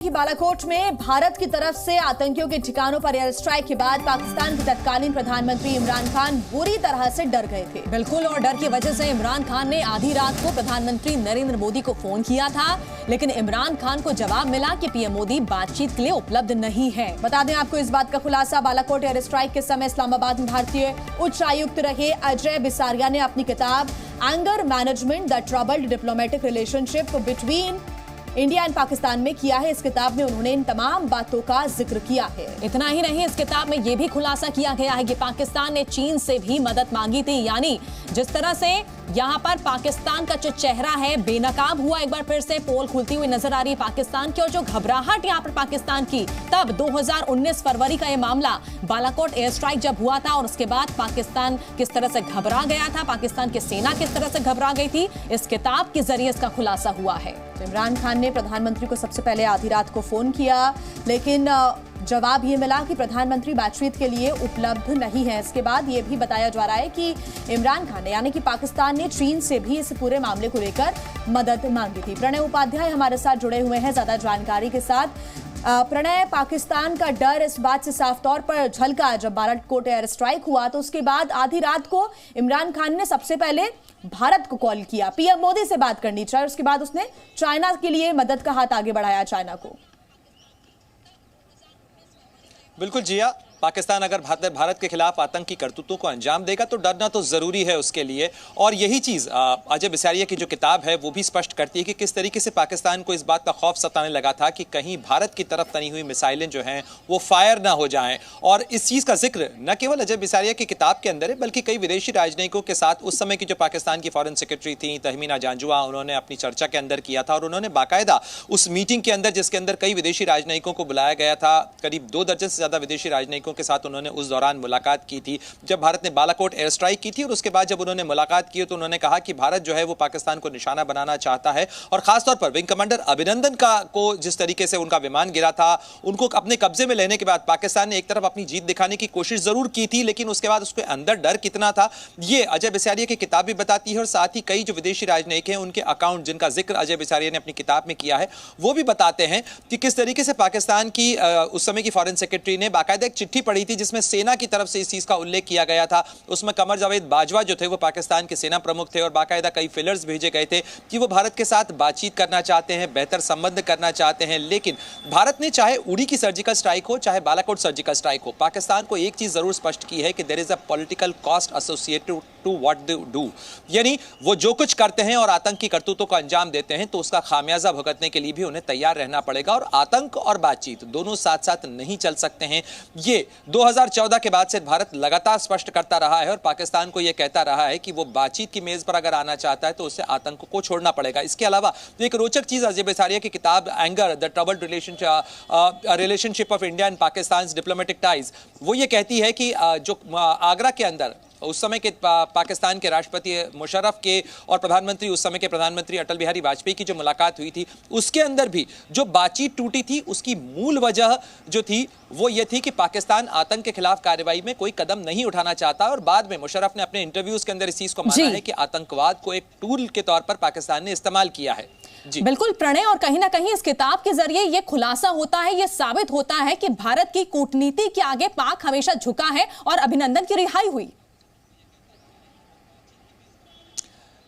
बालाकोट में भारत की तरफ से आतंकियों के ठिकानों पर एयर स्ट्राइक के बाद पाकिस्तान के तत्कालीन प्रधानमंत्री इमरान खान बुरी तरह से डर गए थे। बिल्कुल, और डर की वजह से इमरान खान ने आधी रात को प्रधानमंत्री नरेंद्र मोदी को फोन किया था, लेकिन इमरान खान को जवाब मिला कि पीएम मोदी बातचीत के लिए उपलब्ध नहीं है। बता दें आपको इस बात का खुलासा, बालाकोट एयर स्ट्राइक के समय इस्लामाबाद में भारतीय उच्चायुक्त रहे अजय बिसारिया ने अपनी किताब anger management the troubled diplomatic relationship between India and Pakistan में किया है। इस किताब में उन्होंने इन तमाम बातों का जिक्र किया है। इतना ही नहीं, इस किताब में यह भी खुलासा किया गया है कि पाकिस्तान ने चीन से भी मदद मांगी थी। यानी जिस तरह से यहां पर पाकिस्तान का जो चेहरा है बेनकाब हुआ, एक बार फिर से पोल खुलती हुई नजर आ रही है पाकिस्तान की, और जो घबराहट यहां पर पाकिस्तान की, तब 2019 फरवरी का यह मामला बालाकोट एयर स्ट्राइक जब हुआ था और उसके बाद पाकिस्तान किस तरह से घबरा गया था, पाकिस्तान की सेना किस तरह से घबरा गई थी, इस किताब के जरिए इसका खुलासा हुआ है। इमरान खान ने प्रधानमंत्री को सबसे पहले आधी रात को फोन किया, लेकिन जवाब ये मिला कि प्रधानमंत्री बातचीत के लिए उपलब्ध नहीं है। इसके बाद ये भी बताया जा रहा है कि इमरान खान ने यानी कि पाकिस्तान ने चीन से भी इस पूरे मामले को लेकर मदद मांगी थी। प्रणय उपाध्याय हमारे साथ जुड़े हुए हैं ज्यादा जानकारी के साथ। प्रणय, पाकिस्तान का डर इस बात से साफ तौर पर झलका जब बालाकोट एयर स्ट्राइक हुआ, तो उसके बाद आधी रात को इमरान खान ने सबसे पहले भारत को कॉल किया, पीएम मोदी से बात करनी चाहिए, उसके बाद उसने चाइना के लिए मदद का हाथ आगे बढ़ाया, चाइना को। बिल्कुल जिया, पाकिस्तान अगर भारत के खिलाफ आतंकी करतूतों को अंजाम देगा तो डरना तो जरूरी है उसके लिए। और यही चीज अजय बिसारिया की जो किताब है वो भी स्पष्ट करती है कि किस तरीके से पाकिस्तान को इस बात का खौफ सताने लगा था कि कहीं भारत की तरफ तनी हुई मिसाइलें जो हैं वो फायर ना हो जाएं। और इस चीज का जिक्र न केवल अजय बिसारिया की किताब के अंदर है, बल्कि कई विदेशी राजनयिकों के साथ उस समय की जो पाकिस्तान की फॉरेन सेक्रेटरी थी तहमीना जांजुआ, उन्होंने अपनी चर्चा के अंदर किया था। और उन्होंने बाकायदा उस मीटिंग के अंदर, जिसके अंदर कई विदेशी राजनयिकों को बुलाया गया था, करीब 2 दर्जन से ज्यादा विदेशी राजनयिकों के साथ उन्होंने उस दौरान मुलाकात की थी जब भारत ने बालाकोट एयर स्ट्राइक की थी। और उसके बाद जब उन्होंने मुलाकात की तो उन्होंने कहा कि भारत जो है वो पाकिस्तान को निशाना बनाना चाहता है, और खासतौर पर विंग कमांडर अभिनंदन को जिस तरीके से उनका विमान गिरा था, उनको अपने कब्जे में लेने के बाद पाकिस्तान ने एक तरफ अपनी जीत दिखाने की कोशिश जरूर की थी, लेकिन उसके बाद उसके अंदर डर कितना था ये अजय बिसारिया की किताब भी बताती है। और साथ ही कई जो विदेशी राजनयिक हैं उनके अकाउंट जिनका जिक्र अजय बिसारिया ने अपनी किताब में किया है वो भी बताते हैं कि किस तरीके से पाकिस्तान की उस समय की फॉरेन सेक्रेटरी ने बाकायदा एक चिट्ठी पढ़ी थी जिसमें सेना की तरफ से इस चीज का उल्लेख किया गया था। उसमें कमर जावेद बाजवा जो थे वो पाकिस्तान के सेना प्रमुख थे, और बाकायदा कई फिलर्स भेजे गए थे कि वो भारत के साथ बातचीत करना चाहते हैं, बेहतर संबंध करना चाहते हैं। लेकिन भारत ने चाहे उड़ी की सर्जिकल स्ट्राइक हो चाहे बालाकोट सर्जिकल स्ट्राइक हो, पाकिस्तान को एक चीज जरूर स्पष्ट की है कि there is a political cost associated to what they do. यानी वो जो कुछ करते हैं और आतंकी करतूतों को अंजाम देते हैं तो उसका खामियाजा भुगतने के लिए भी उन्हें तैयार रहना पड़ेगा। और आतंक और बातचीत दोनों साथ साथ नहीं चल सकते हैं। ये 2014 के बाद से भारत लगातार स्पष्ट करता रहा है और पाकिस्तान को यह कहता रहा है कि वो बातचीत की मेज पर अगर आना चाहता है तो उसे आतंक को छोड़ना पड़ेगा। इसके अलावा एक रोचक चीज अजय बिसारिया की किताब anger the troubled relationship of India and Pakistan diplomatic ties, वो ये कहती है कि जो आगरा के अंदर उस समय के पाकिस्तान के राष्ट्रपति मुशर्रफ के और प्रधानमंत्री उस समय के प्रधानमंत्री अटल बिहारी वाजपेयी की जो मुलाकात हुई थी, उसके अंदर भी जो बातचीत टूटी थी उसकी मूल वजह जो थी वो ये थी कि पाकिस्तान आतंक के खिलाफ कार्रवाई में कोई कदम नहीं उठाना चाहता। और बाद में मुशर्रफ ने अपने इंटरव्यूज के अंदर इस चीज को माना है कि आतंकवाद को एक टूल के तौर पर पाकिस्तान ने इस्तेमाल किया है। जी बिल्कुल प्रणय, और कहीं ना कहीं इस किताब के जरिए यह खुलासा होता है, यह साबित होता है कि भारत की कूटनीति के आगे पाक हमेशा झुका है और अभिनंदन की रिहाई हुई।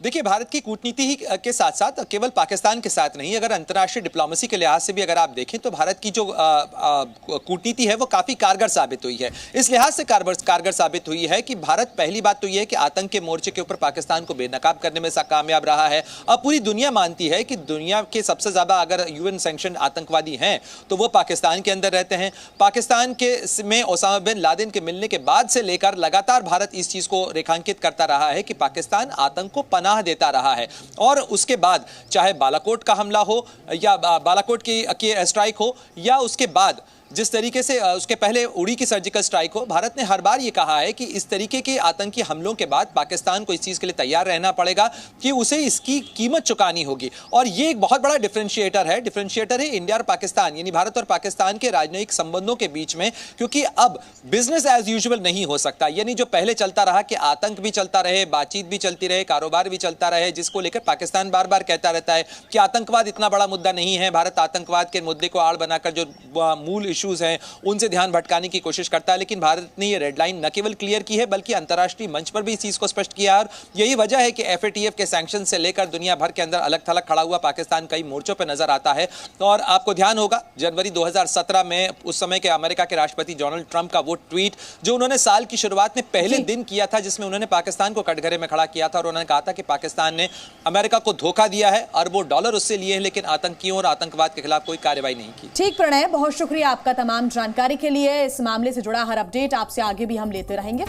देखिए, भारत की कूटनीति ही के साथ साथ केवल पाकिस्तान के साथ नहीं, अगर अंतर्राष्ट्रीय डिप्लोमेसी के लिहाज से भी अगर आप देखें तो भारत की जो कूटनीति है वो काफी कारगर साबित हुई है। इस लिहाज से कारगर साबित हुई है कि भारत, पहली बात तो यह है कि आतंक के मोर्चे के ऊपर पाकिस्तान को बेनकाब करने में कामयाब रहा है। अब पूरी दुनिया मानती है कि दुनिया के सबसे ज्यादा अगर यूएन सैंक्शन आतंकवादी हैं तो वो पाकिस्तान के अंदर रहते हैं। पाकिस्तान के में ओसामा बिन लादेन के मिलने के बाद से लेकर लगातार भारत इस चीज को रेखांकित करता रहा है कि पाकिस्तान आतंक को पनाह देता रहा है। और उसके बाद चाहे बालाकोट का हमला हो या बालाकोट की स्ट्राइक हो, या उसके बाद जिस तरीके से उसके पहले उड़ी की सर्जिकल स्ट्राइक हो, भारत ने हर बार ये कहा है कि इस तरीके के आतंकी हमलों के बाद पाकिस्तान को इस चीज के लिए तैयार रहना पड़ेगा कि उसे इसकी कीमत चुकानी होगी। और ये एक बहुत बड़ा डिफरेंशिएटर है इंडिया और पाकिस्तान, यानी भारत और पाकिस्तान के राजनयिक संबंधों के बीच में, क्योंकि अब बिजनेस एज यूजुअल नहीं हो सकता। यानी जो पहले चलता रहा कि आतंक भी चलता रहे, बातचीत भी चलती रहे, कारोबार भी चलता रहे, जिसको लेकर पाकिस्तान बार बार कहता रहता है कि आतंकवाद इतना बड़ा मुद्दा नहीं है, भारत आतंकवाद के मुद्दे को आड़ बनाकर जो मूल इश्यूज हैं उनसे ध्यान भटकाने की कोशिश करता है। लेकिन भारत ने ये रेड लाइन न केवल क्लियर की है बल्कि अंतर्राष्ट्रीय मंच पर भी इस चीज को स्पष्ट किया। और यही वजह है कि एफएटीएफ के सैंक्शन से लेकर दुनिया भर के अंदर अलग थलग खड़ा हुआ पाकिस्तान कई मोर्चों पर नजर आता है। और आपको ध्यान होगा जनवरी 2017 में उस समय के अमेरिका के राष्ट्रपति डोनाल्ड ट्रंप का वो ट्वीट जो उन्होंने साल की शुरुआत में पहले दिन किया था, जिसमें उन्होंने पाकिस्तान को कटघरे में खड़ा किया था और उन्होंने कहा था कि पाकिस्तान ने अमेरिका को धोखा दिया है, अरबों डॉलर उससे लिए हैं, लेकिन आतंकियों और आतंकवाद के खिलाफ कोई कार्रवाई नहीं की। ठीक प्रणय, बहुत शुक्रिया आपका तमाम जानकारी के लिए। इस मामले से जुड़ा हर अपडेट आपसे आगे भी हम लेते रहेंगे।